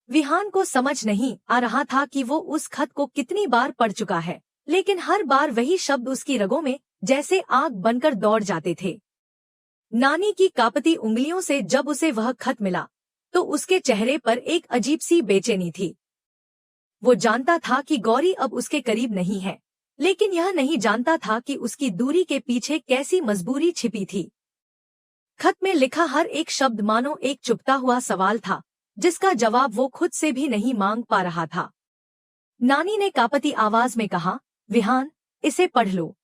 विहान को समझ नहीं आ रहा था कि वो उस खत को कितनी बार पढ़ चुका है, लेकिन हर बार वही शब्द उसकी रगों में जैसे आग बनकर दौड़ जाते थे। नानी की कांपती उंगलियों से जब उसे वह खत मिला तो उसके चेहरे पर एक अजीब सी बेचैनी थी। वो जानता था कि गौरी अब उसके करीब नहीं है, लेकिन यह नहीं जानता था कि उसकी दूरी के पीछे कैसी मजबूरी छिपी थी। खत में लिखा हर एक शब्द मानो एक चुपता हुआ सवाल था, जिसका जवाब वो खुद से भी नहीं मांग पा रहा था। नानी ने कांपती आवाज में कहा, विहान, इसे पढ़ लो,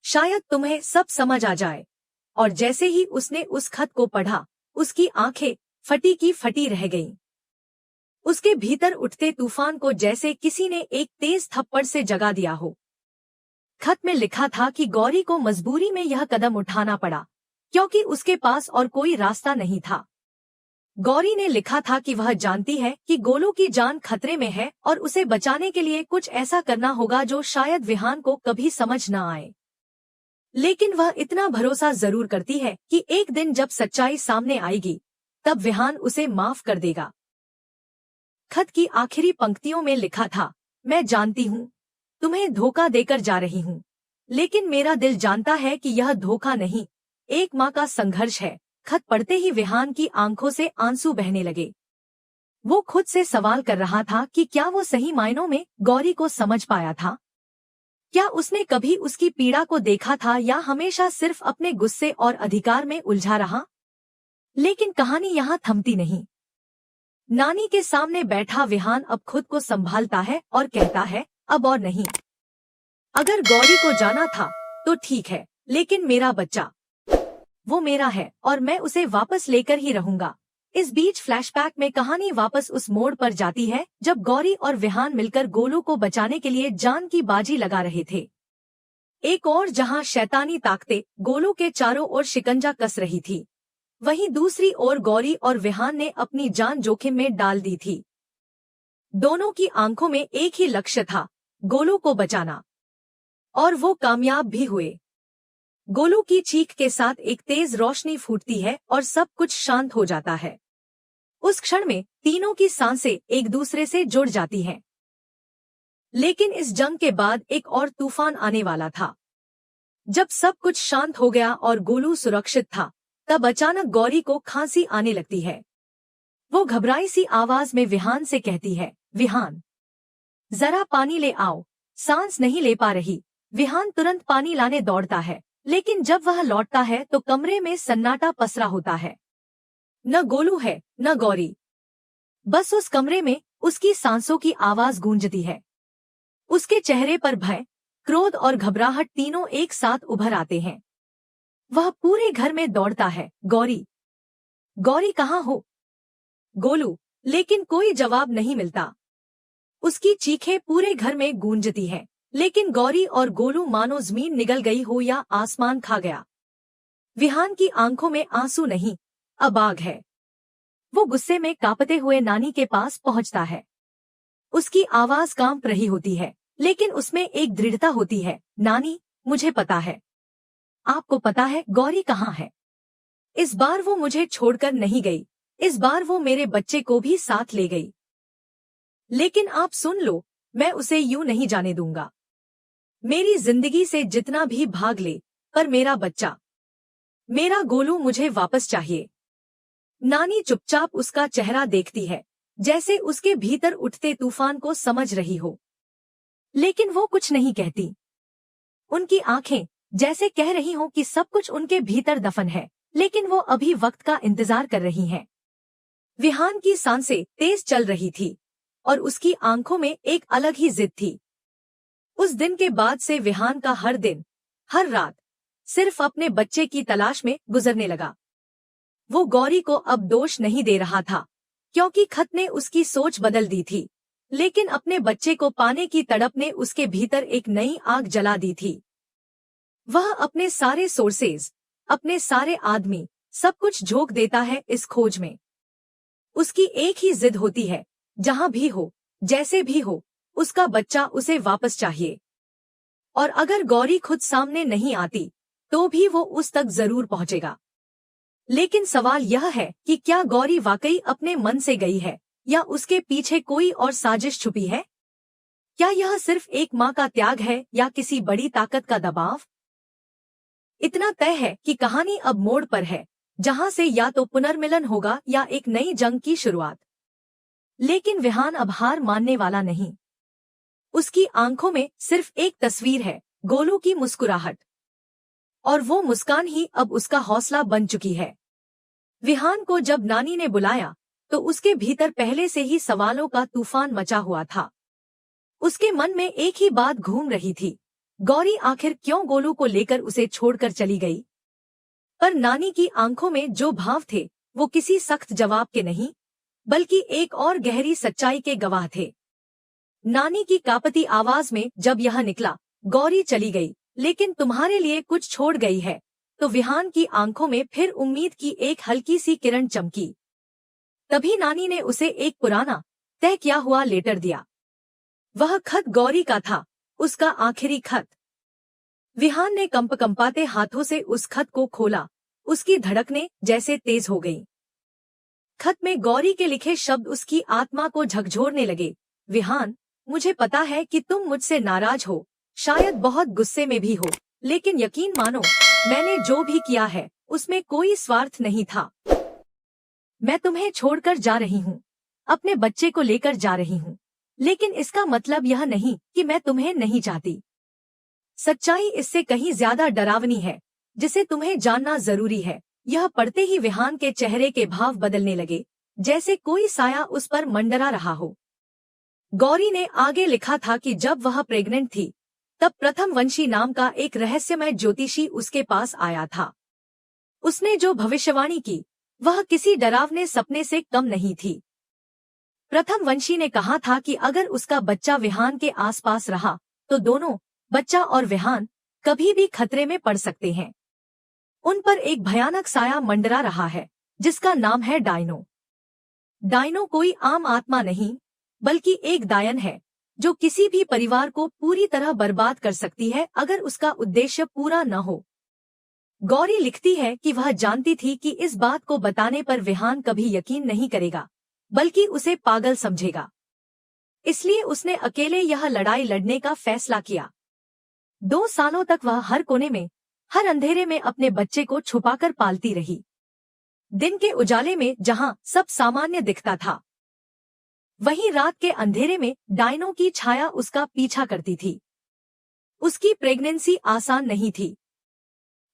शायद तुम्हें सब समझ आ जाए। और जैसे ही उसने उस खत को पढ़ा, उसकी आंखें फटी की फटी रह गईं। उसके भीतर उठते तूफान को जैसे किसी ने एक तेज थप्पड़ से जगा दिया हो। खत में लिखा था कि गौरी को मजबूरी में यह कदम उठाना पड़ा, क्योंकि उसके पास और कोई रास्ता नहीं था। गौरी ने लिखा था कि वह जानती है कि गोलू की जान खतरे में है और उसे बचाने के लिए कुछ ऐसा करना होगा जो शायद विहान को कभी समझ न आए। लेकिन वह इतना भरोसा जरूर करती है कि एक दिन जब सच्चाई सामने आएगी, तब विहान उसे माफ कर देगा। खत की आखिरी पंक्तियों में लिखा था, मैं जानती हूँ, तुम्हें धोखा देकर जा रही हूँ, लेकिन मेरा दिल जानता है कि यह धोखा नहीं, एक माँ का संघर्ष है। खत पढ़ते ही विहान की आंखों से आंसू बहने लगे। वो खुद से सवाल कर रहा था कि क्या वो सही मायनों में गौरी को समझ पाया था? क्या उसने कभी उसकी पीड़ा को देखा था या हमेशा सिर्फ अपने गुस्से और अधिकार में उलझा रहा? लेकिन कहानी यहाँ थमती नहीं। नानी के सामने बैठा विहान अब खुद को संभालता है और कहता है, अब और नहीं। अगर गौरी को जाना था तो ठीक है, लेकिन मेरा बच्चा, वो मेरा है और मैं उसे वापस लेकर ही रहूंगा। इस बीच फ्लैशबैक में कहानी वापस उस मोड़ पर जाती है जब गौरी और विहान मिलकर गोलू को बचाने के लिए जान की बाजी लगा रहे थे। एक और जहां शैतानी ताकतें गोलू के चारों ओर शिकंजा कस रही थी, वहीं दूसरी ओर गौरी और विहान ने अपनी जान जोखिम में डाल दी थी। दोनों की आंखों में एक ही लक्ष्य था, गोलू को बचाना, और वो कामयाब भी हुए। गोलू की चीख के साथ एक तेज रोशनी फूटती है और सब कुछ शांत हो जाता है। उस क्षण में तीनों की सांसें एक दूसरे से जुड़ जाती हैं। लेकिन इस जंग के बाद एक और तूफान आने वाला था। जब सब कुछ शांत हो गया और गोलू सुरक्षित था, तब अचानक गौरी को खांसी आने लगती है। वो घबराई सी आवाज में विहान से कहती है, विहान, जरा पानी ले आओ, सांस नहीं ले पा रही। विहान तुरंत पानी लाने दौड़ता है, लेकिन जब वह लौटता है तो कमरे में सन्नाटा पसरा होता है। न गोलू है, न गौरी। बस उस कमरे में उसकी सांसों की आवाज गूंजती है। उसके चेहरे पर भय, क्रोध और घबराहट तीनों एक साथ उभर आते हैं। वह पूरे घर में दौड़ता है, गौरी, गौरी कहाँ हो? गोलू, लेकिन कोई जवाब नहीं मिलता। उसकी चीखें पूरे घर में गूंजती हैं, लेकिन गौरी और गोलू मानो जमीन निगल गई हो या आसमान खा गया। विहान की आंखों में आंसू नहीं, अब आग है। वो गुस्से में कांपते हुए नानी के पास पहुंचता है। उसकी आवाज कांप रही होती है, लेकिन उसमें एक दृढ़ता होती है। नानी, मुझे पता है। आपको पता है गौरी कहाँ है? इस बार वो मुझे छोड़कर नहीं गई, इस बार वो मेरे बच्चे को भी साथ ले गई। लेकिन आप सुन लो, मैं उसे यूं नहीं जाने दूंगा। मेरी जिंदगी से जितना भी भाग ले, पर मेरा बच्चा, मेरा गोलू मुझे वापस चाहिए। नानी चुपचाप उसका चेहरा देखती है, जैसे उसके भीतर उठते तूफान को समझ रही हो, लेकिन वो कुछ नहीं कहती। उनकी आंखें जैसे कह रही हों कि सब कुछ उनके भीतर दफन है, लेकिन वो अभी वक्त का इंतजार कर रही हैं। विहान की सांसें तेज चल रही थी और उसकी आंखों में एक अलग ही जिद थी। उस दिन के बाद से विहान का हर दिन, हर रात सिर्फ अपने बच्चे की तलाश में गुजरने लगा। वो गौरी को अब दोष नहीं दे रहा था, क्योंकि खत ने उसकी सोच बदल दी थी, लेकिन अपने बच्चे को पाने की तड़प ने उसके भीतर एक नई आग जला दी थी। वह अपने सारे सोर्सेज, अपने सारे आदमी, सब कुछ झोंक देता है इस खोज में। उसकी एक ही जिद होती है, जहां भी हो, जैसे भी हो, उसका बच्चा उसे वापस चाहिए। और अगर गौरी खुद सामने नहीं आती, तो भी वो उस तक जरूर पहुंचेगा। लेकिन सवाल यह है कि क्या गौरी वाकई अपने मन से गई है, या उसके पीछे कोई और साजिश छुपी है? क्या यह सिर्फ एक माँ का त्याग है या किसी बड़ी ताकत का दबाव? इतना तय है कि कहानी अब मोड़ पर है, जहां से या तो पुनर्मिलन होगा या एक नई जंग की शुरुआत। लेकिन विहान अब हार मानने वाला नहीं। उसकी आंखों में सिर्फ एक तस्वीर है, गोलू की मुस्कुराहट। और वो मुस्कान ही अब उसका हौसला बन चुकी है। विहान को जब नानी ने बुलाया तो उसके भीतर पहले से ही सवालों का तूफान मचा हुआ था। उसके मन में एक ही बात घूम रही थी, गौरी आखिर क्यों गोलू को लेकर उसे छोड़कर चली गई? पर नानी की आंखों में जो भाव थे वो किसी सख्त जवाब के नहीं, बल्कि एक और गहरी सच्चाई के गवाह थे। नानी की कांपती आवाज में जब यह निकला, गौरी चली गई लेकिन तुम्हारे लिए कुछ छोड़ गई है, तो विहान की आंखों में फिर उम्मीद की एक हल्की सी किरण चमकी। तभी नानी ने उसे एक पुराना तय किया हुआ लेटर दिया। वह खत गौरी का था, उसका आखिरी खत। विहान ने कंपाते हाथों से उस खत को खोला, उसकी धड़कनें जैसे तेज हो गईं। खत में गौरी के लिखे शब्द उसकी आत्मा को झकझोरने लगे। विहान, मुझे पता है कि तुम मुझसे नाराज हो, शायद बहुत गुस्से में भी हो, लेकिन यकीन मानो, मैंने जो भी किया है उसमें कोई स्वार्थ नहीं था। मैं तुम्हें छोड़कर जा रही हूँ, अपने बच्चे को लेकर जा रही हूँ, लेकिन इसका मतलब यह नहीं कि मैं तुम्हें नहीं चाहती। सच्चाई इससे कहीं ज्यादा डरावनी है, जिसे तुम्हें जानना जरूरी है। यह पढ़ते ही विहान के चेहरे के भाव बदलने लगे, जैसे कोई साया उस पर मंडरा रहा हो। गौरी ने आगे लिखा था कि जब वह प्रेग्नेंट थी तब प्रथम वंशी नाम का एक रहस्यमय ज्योतिषी उसके पास आया था। उसने जो भविष्यवाणी की वह किसी डरावने सपने से कम नहीं थी। प्रथम वंशी ने कहा था कि अगर उसका बच्चा विहान के आसपास रहा तो दोनों, बच्चा और विहान, कभी भी खतरे में पड़ सकते हैं। उन पर एक भयानक साया मंडरा रहा है, जिसका नाम है डायनो। डायनो कोई आम आत्मा नहीं, बल्कि एक दायन है जो किसी भी परिवार को पूरी तरह बर्बाद कर सकती है अगर उसका उद्देश्य पूरा न हो। गौरी लिखती है कि वह जानती थी कि इस बात को बताने पर विहान कभी यकीन नहीं करेगा, बल्कि उसे पागल समझेगा। इसलिए उसने अकेले यह लड़ाई लड़ने का फैसला किया। 2 सालों तक वह हर कोने में, हर अंधेरे में अपने बच्चे को छुपाकर पालती रही। दिन के उजाले में जहां सब सामान्य दिखता था, वहीं रात के अंधेरे में डायनो की छाया उसका पीछा करती थी। उसकी प्रेगनेंसी आसान नहीं थी।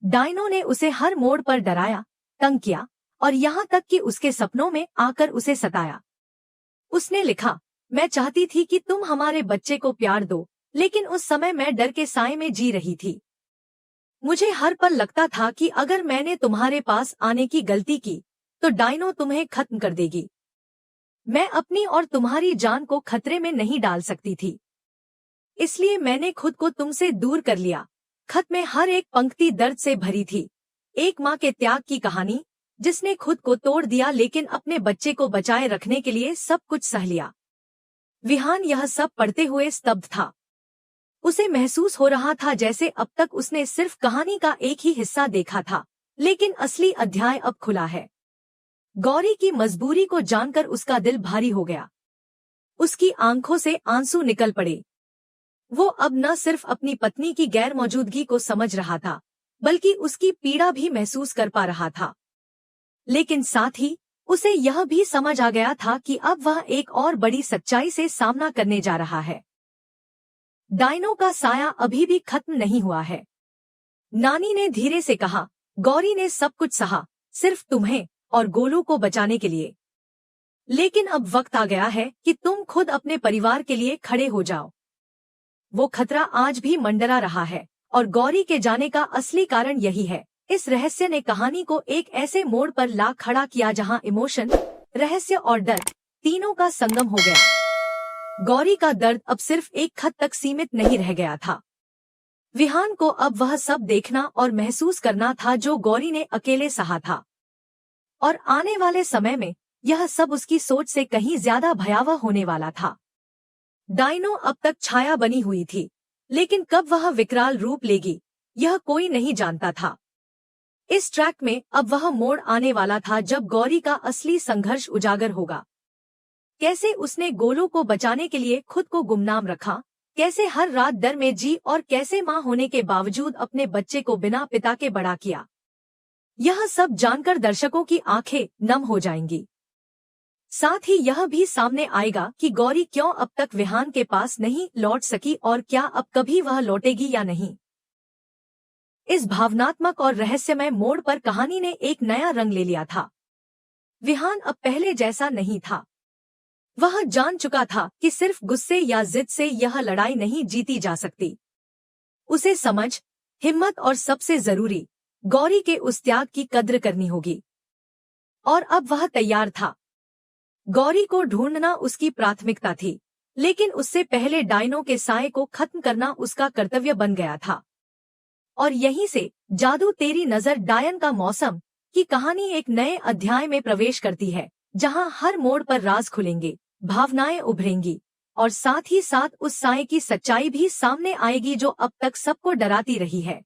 डायनो ने उसे हर मोड़ पर डराया, तंग किया और यहाँ तक कि उसके सपनों में आकर उसे सताया। उसने लिखा, मैं चाहती थी कि तुम हमारे बच्चे को प्यार दो, लेकिन उस समय मैं डर के साए में जी रही थी। मुझे हर पल लगता था कि अगर मैंने तुम्हारे पास आने की गलती की तो डायनो तुम्हें खत्म कर देगी। मैं अपनी और तुम्हारी जान को खतरे में नहीं डाल सकती थी, इसलिए मैंने खुद को तुमसे दूर कर लिया। खत में हर एक पंक्ति दर्द से भरी थी, एक माँ के त्याग की कहानी, जिसने खुद को तोड़ दिया लेकिन अपने बच्चे को बचाए रखने के लिए सब कुछ सह लिया। विहान यह सब पढ़ते हुए स्तब्ध था। उसे महसूस हो रहा था जैसे अब तक उसने सिर्फ कहानी का एक ही हिस्सा देखा था, लेकिन असली अध्याय अब खुला है। गौरी की मजबूरी को जानकर उसका दिल भारी हो गया। उसकी आंखों से आंसू निकल पड़े। वो अब न सिर्फ अपनी पत्नी की गैर मौजूदगी को समझ रहा था, बल्कि उसकी पीड़ा भी महसूस कर पा रहा था। लेकिन साथ ही उसे यह भी समझ आ गया था कि अब वह एक और बड़ी सच्चाई से सामना करने जा रहा है। डायनो का साया अभी भी खत्म नहीं हुआ है। नानी ने धीरे से कहा, गौरी ने सब कुछ सहा, सिर्फ तुम्हें और गोलू को बचाने के लिए। लेकिन अब वक्त आ गया है कि तुम खुद अपने परिवार के लिए खड़े हो जाओ। वो खतरा आज भी मंडरा रहा है और गौरी के जाने का असली कारण यही है। इस रहस्य ने कहानी को एक ऐसे मोड़ पर ला खड़ा किया जहां इमोशन, रहस्य और डर तीनों का संगम हो गया। गौरी का दर्द अब सिर्फ एक खत तक सीमित नहीं रह गया था। विहान को अब वह सब देखना और महसूस करना था जो गौरी ने अकेले सहा था। और आने वाले समय में यह सब उसकी सोच से कहीं ज्यादा भयावह होने वाला था। डायनो अब तक छाया बनी हुई थी, लेकिन कब वह विकराल रूप लेगी यह कोई नहीं जानता था। इस ट्रैक में अब वह मोड़ आने वाला था जब गौरी का असली संघर्ष उजागर होगा। कैसे उसने गोलू को बचाने के लिए खुद को गुमनाम रखा, कैसे हर रात डर में जी और कैसे मां होने के बावजूद अपने बच्चे को बिना पिता के बड़ा किया। यह सब जानकर दर्शकों की आंखें नम हो जाएंगी। साथ ही यह भी सामने आएगा कि गौरी क्यों अब तक विहान के पास नहीं लौट सकी और क्या अब कभी वह लौटेगी या नहीं। इस भावनात्मक और रहस्यमय मोड़ पर कहानी ने एक नया रंग ले लिया था। विहान अब पहले जैसा नहीं था। वह जान चुका था कि सिर्फ गुस्से या जिद से यह लड़ाई नहीं जीती जा सकती। उसे समझ, हिम्मत और सबसे जरूरी गौरी के उस त्याग की कद्र करनी होगी। और अब वह तैयार था। गौरी को ढूंढना उसकी प्राथमिकता थी, लेकिन उससे पहले डायनों के साए को खत्म करना उसका कर्तव्य बन गया था। और यहीं से जादू तेरी नजर डायन का मौसम की कहानी एक नए अध्याय में प्रवेश करती है, जहां हर मोड़ पर राज खुलेंगे, भावनाएं उभरेंगी और साथ ही साथ उस साए की सच्चाई भी सामने आएगी जो अब तक सबको डराती रही है।